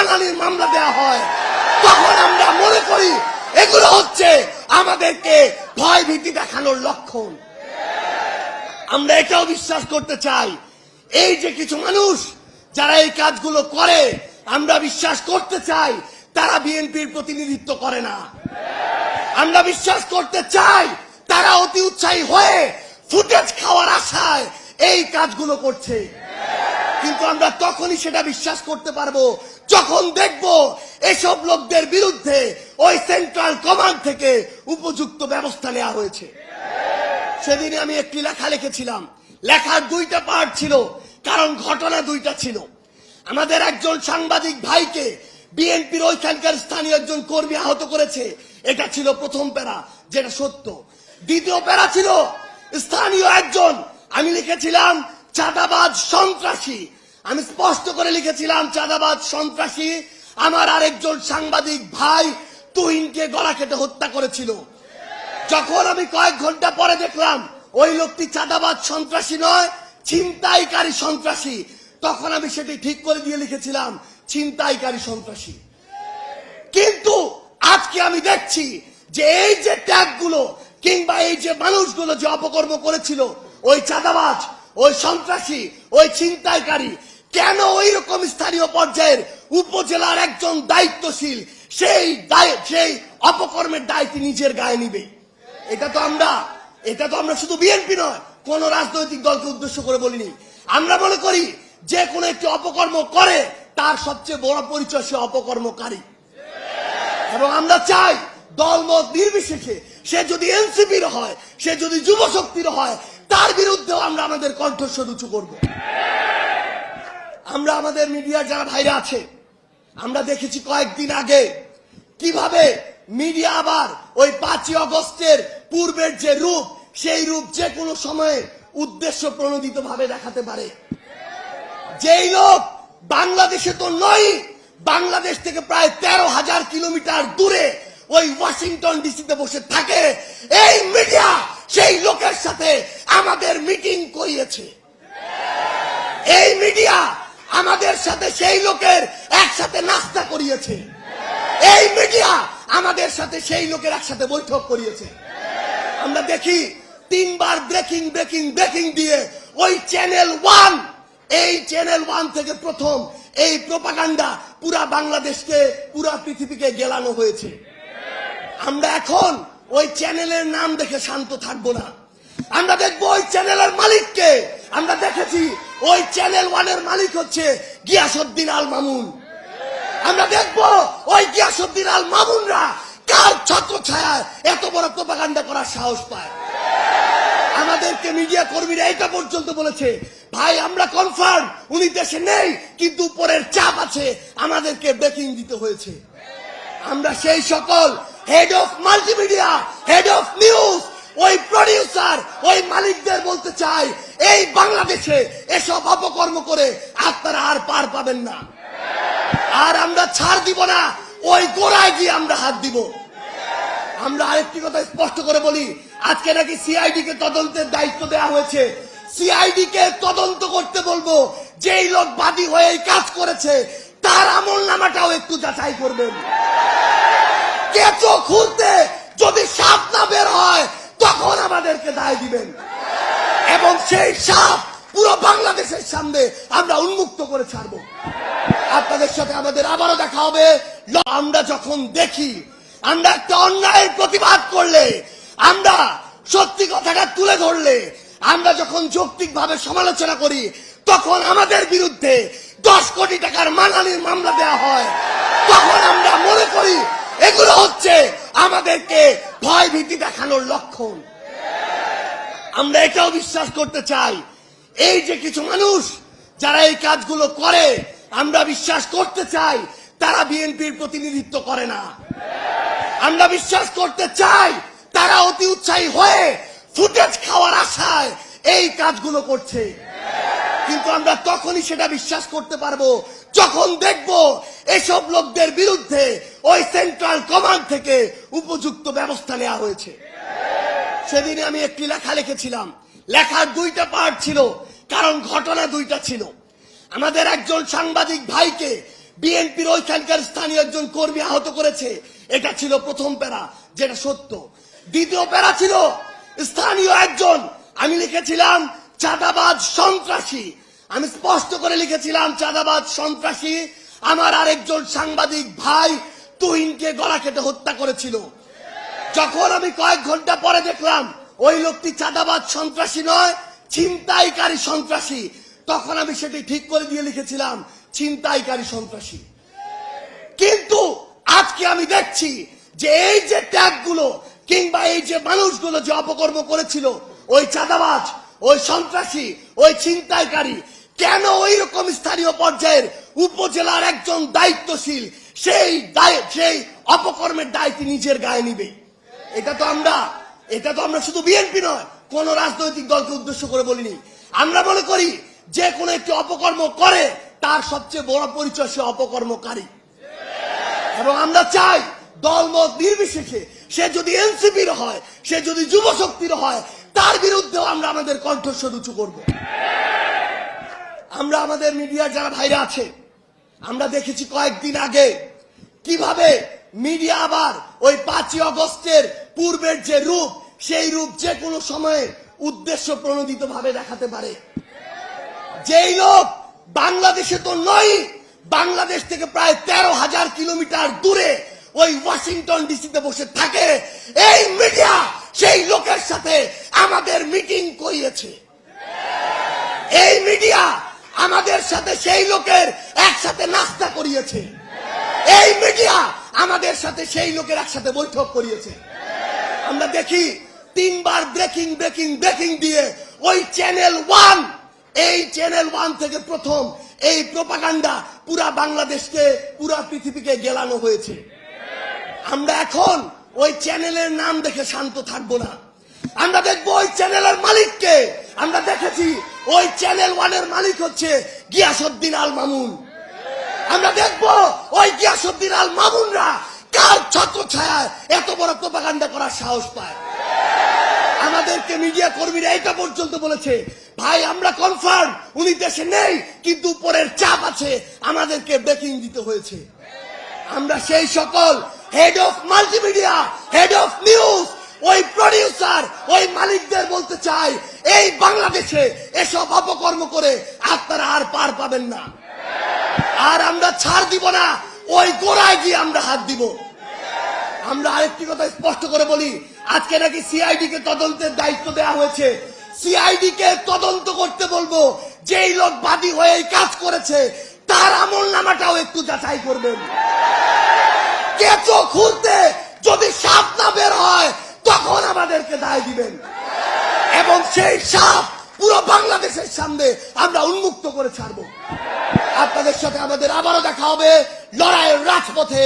মানহানির মামলা দেওয়া হয়, তখন আমরা মনে করি এগুলো হচ্ছে আমাদেরকে ভয় ভীতি দেখানোর লক্ষণ। আমরা এটাও বিশ্বাস করতে চাই, এই যে কিছু মানুষ যারা এই কাজগুলো করে, আমরা বিশ্বাস করতে চাই তারা বিএনপির প্রতিনিধিত্ব করে না। আমরা বিশ্বাস করতে চাই তারা অতি উৎসাহী হয়ে ফুটেজ খাওয়ার আশায় এই কাজগুলো করছে। কিন্তু আমরা তখনই সেটা বিশ্বাস করতে পারবো যখন দেখব এসব লোকদের বিরুদ্ধে ওই সেন্ট্রাল কমান্ড থেকে উপযুক্ত ব্যবস্থা নেওয়া হয়েছে। সেদিন আমি একটি লেখা লিখেছিলাম, লেখার দুইটা পার্ট ছিল, কারণ ঘটনা দুইটা ছিল। আমাদের একজন সাংবাদিক ভাইকে বিএনপির ওইখানকার স্থানীয় একজন কর্মী আহত করেছে, এটা ছিল প্রথম প্যারা, যেটা সত্য। দ্বিতীয় প্যারা ছিল স্থানীয় একজন, আমি লিখেছিলাম চাঁদাবাজ সন্ত্রাসী, আমি স্পষ্ট করে লিখেছিলাম চাঁদাবাজ সন্ত্রাসী আমার আরেকজন সাংবাদিক ভাই তুহিনকে গলা কেটে হত্যা করেছিল। যখন আমি কয়েক ঘন্টা পরে দেখলাম ওই লোকটি চাঁদাবাজ সন্ত্রাসী নয়, ছিনতাইকারী সন্ত্রাসী, তখন আমি সেটি ঠিক করে দিয়ে লিখেছিলাম ছিনতাইকারী সন্ত্রাসী। কিন্তু আজকে আমি দেখছি যে এই যে ট্যাগগুলো কিংবা এই যে মানুষগুলো যে অপকর্ম করেছিল, ওই চাঁদাবাজ, ওই সন্ত্রাসী, ওই ছিনতাইকারী, কেন ওই রকম স্থানীয় পর্যায়ের উপজেলার একজন দায়িত্বশীল সেই অপকর্মের দায়িত্ব নিজের গায়ে নিবে? এটা তো আমরা শুধু বিএনপি নয়, কোন রাজনৈতিক দলকে উদ্দেশ্য করে বলিনি। আমরা মনে করি যে কোনো একটি অপকর্ম করে তার সবচেয়ে বড় পরিচয় সে অপকর্মকারী। এবং আমরা চাই দলমত নির্বিশেষে, সে যদি এনসিপির হয়, সে যদি যুব শক্তির হয়, তার বিরুদ্ধেও আমরা আমাদের কণ্ঠস্বর উঁচু করব। আমরা আমাদের মিডিয়ার যারা ভাইরা আছে, আমরা দেখেছি কয়েকদিন আগে কিভাবে মিডিয়া আবার ওই 5ই আগস্টের পূর্বের যে রূপ, সেই রূপ যে কোনো সময়ে উদ্দেশ্য প্রণোদিত ভাবে দেখাতে পারে। যেই লোক বাংলাদেশে তো নয়, বাংলাদেশ থেকে প্রায় 13,000 কিলোমিটার দূরে ওই ওয়াশিংটন ডিসিতে বসে থাকে, এই মিডিয়া সেই লোকের সাথে আমাদের মিটিং করিয়েছে। এই মিডিয়া আমাদের সাথে সেই লোকের একসাথে নাস্তা করিয়েছে। এই মিডিয়া আমাদের সাথে সেই লোকের একসাথে বৈঠক করিয়েছে। আমরা দেখি 3 বার ব্রেকিং ব্রেকিং ব্রেকিং দিয়ে ওই চ্যানেল 1, এই চ্যানেল 1 থেকে প্রথম এই প্রোপাগান্ডা পুরা বাংলাদেশকে, পুরা পৃথিবীকে গেলানো হয়েছে। আমরা এখন ওই চ্যানেলের নাম দেখে শান্ত থাকবো না, আমরা দেখবো ওই চ্যানেলের মালিককে। আমরা দেখেছি ওই চ্যানেল 1-এর মালিক হচ্ছে গিয়াসউদ্দিন আল মামুন। আমরা দেখবো ওই গিয়াসউদ্দিন আল মামুনরা কার ছত্র ছায়ায় এত বড় প্রোপাগান্ডা করার সাহস পায়। আমাদেরকে মিডিয়া কর্মীরা এটা পর্যন্ত বলেছে, ভাই আমরা কনফার্ম উনি দেশে নেই, কিন্তু উপরের চাপ আছে, আমাদেরকে ব্রেকিং দিতে হয়েছে। আমরা সেই সকল head of multimedia, head of news, ওই প্রডিউসার, ওই মালিকদের বলতে চাই, এই বাংলাদেশে এসব অপকর্ম করে আপনারা আর পার পাবেন না। আর আমরা ছাড় দিব না, ওই গোড়ায় গিয়ে আমরা হাত দিব। আমরা আরেকটি কথা স্পষ্ট করে বলি, আজকে নাকি সিআইডি কে তদন্তের দায়িত্ব দেওয়া হয়েছে। সিআইডি কে তদন্ত করতে বলবো, যেই লোক বাদী হয়ে এই কাজ করেছে তার আমলনামাটাও একটু যাচাই করবেন। কেঁচো খুলতে যদি সাপ না বের হয় তখন আমাদেরকে দায় দিবেন, এবং সেই সাপ পুরো বাংলাদেশের সামনে আমরা উন্মুক্ত করে ছাড়বো। আপনাদের সাথে আমাদের আবারও দেখা হবে। আমরা যখন দেখি আমরা একটা অন্যায়ের প্রতিবাদ করলে, আমরা সত্যি কথাটা তুলে ধরলে, আমরা যখন যৌক্তিকভাবে সমালোচনা করি, তখন আমাদের বিরুদ্ধে 10 কোটি টাকার মানহানির মামলা দেওয়া হয়, তখন আমরা মনে করি এগুলো হচ্ছে আমাদেরকে ভয় ভীতি দেখানোর লক্ষণ। আমরা এটাও বিশ্বাস করতে চাই, এই যে কিছু মানুষ যারা এই কাজগুলো করে, আমরা বিশ্বাস করতে চাই তারা বিএনপির প্রতিনিধিত্ব করে না। আমরা বিশ্বাস করতে চাই তারা অতি উৎসাহী হয়ে ফুটেজ খাওয়ার আশায় এই কাজগুলো করছে। কিন্তু আমরা তখনই সেটা বিশ্বাস করতে পারবো যখন দেখব এসব লোকদের বিরুদ্ধে ওই সেন্ট্রাল কমান্ড থেকে উপযুক্ত ব্যবস্থা নেওয়া হয়েছে। সেদিন আমি একটি লেখা লিখেছিলাম, লেখার 2টা পার্ট ছিল, কারণ ঘটনা 2টা ছিল। আমাদের একজন সাংবাদিক ভাইকে বিএনপির ওইখানকার স্থানীয় একজন কর্মী আহত করেছে। এটা ছিল প্রথম প্যারা, যেটা সত্য। দ্বিতীয় প্যারা ছিল স্থানীয় একজন, আমি লিখেছিলাম চাঁদাবাজ সন্ত্রাসী, আমি স্পষ্ট করে লিখেছিলাম চাঁদাবাজ সন্ত্রাসী আমার আরেকজন সাংবাদিক ভাই তুহিনকে গলা কেটে হত্যা করেছিল। যখন আমি কয়েক ঘন্টা পরে দেখলাম ওই লোকটি চাঁদাবাজ সন্ত্রাসী নয়, ছিনতাইকারী সন্ত্রাসী, তখন আমি সেটি ঠিক করে দিয়ে লিখেছিলাম ছিনতাইকারী সন্ত্রাসী। কিন্তু আজকে আমি দেখছি যে এই যে ট্যাগগুলো কিংবা এই যে মানুষগুলো যে অপকর্ম করেছিল, ওই চাঁদাবাজ, ওই সন্ত্রাসী, ওই ছিনতাইকারী, কেন ওই রকম স্থানীয় পর্যায়ের উপজেলার একজন দায়িত্বশীল সেই অপকর্মের দায়িত্ব নিজের গায়ে নিবে? এটা তো আমরা শুধু বিএনপি নয়, কোন রাজনৈতিক দলকে উদ্দেশ্য করে বলিনি। আমরা মনে করি যে কোনো একটি অপকর্ম করে তার সবচেয়ে বড় পরিচয় সে অপকর্মকারী, এবং আমরা চাই দলমত নির্বিশেষে সে যদি এনসিপির হয়, সে যদি যুব শক্তির হয়, তার বিরুদ্ধেও আমরা আমাদের কণ্ঠস্বর উঁচু করব। আমরা আমাদের মিডিয়ার যারা ভাইরা আছে, আমরা দেখেছি কয়েকদিন আগে কিভাবে মিডিয়া আবার ওই 5ই আগস্টের পূর্বের যে রূপ, সেই রূপ যে কোনো সময়ে উদ্দেশ্য প্রণোদিত ভাবে দেখাতে পারে। যেই লোক বাংলাদেশে তো নয়, বাংলাদেশ থেকে প্রায় 13,000 কিলোমিটার দূরে ওই ওয়াশিংটন ডিসিতে বসে থাকে, এই মিডিয়া সেই লোকের সাথে আমাদের মিটিং করিয়েছে। এই মিডিয়া আমাদের সাথে সেই লোকের একসাথে নাস্তা করিয়েছে। এই মিডিয়া আমাদের সাথে সেই লোকের একসাথে বৈঠক করিয়েছে। আমরা দেখি 3 বার ব্রেকিং ব্রেকিং ব্রেকিং দিয়ে ওই চ্যানেল 1, এই চ্যানেল 1 থেকে প্রথম এই প্রোপাগান্ডা পুরা বাংলাদেশকে, পুরা পৃথিবীকে গেলানো হয়েছে। আমরা এখন ওই চ্যানেলের নাম দেখে শান্ত থাকবো না, আমরা দেখবো ওই চ্যানেলের মালিককে। আমরা দেখেছি ওই চ্যানেল 1 এর মালিক হচ্ছে গিয়াসউদ্দিন আল মামুন। আমরা দেখবো ওই গিয়াসউদ্দিন আল মামুনরা কার ছত্রছায়ায় এত বড় প্রোপাগান্ডা করার সাহস পায়। আমাদেরকে মিডিয়া কর্মীরা এটা পর্যন্ত বলেছে, ভাই আমরা কনফার্ম উনি দেশে নেই, কিন্তু উপরের চাপ আছে, আমাদেরকে ব্রেকিং দিতে হয়েছে। আমরা সেই সকল head of multimedia, head of news, ওই প্রডিউসার, ওই মালিকদের বলতে চাই, এই বাংলাদেশে এসব অপকর্ম করে আপনারা আর পার পাবেন না। আর আমরা ছাড় দিব না, ওই গোড়ায় গিয়ে আমরা হাত দিব। আমরা আরেকটি কথা স্পষ্ট করে বলি, আজকে নাকি সিআইডি কে তদন্তের দায়িত্ব দেওয়া হয়েছে। সিআইডি কে তদন্ত করতে বলবো, যেই লোক বাদী হয়ে এই কাজ করেছে তার আমলনামাটাও একটু যাচাই করবেন। কেঁচো খুলতে যদি সাপ না বের হয় তখন আমাদেরকে দায় দিবেন, এবং সেই সাপ পুরো বাংলাদেশের সামনে আমরা উন্মুক্ত করে ছাড়বো। আপনাদের সাথে আমাদের আবারও দেখা হবে লড়াইয়ের রাজপথে।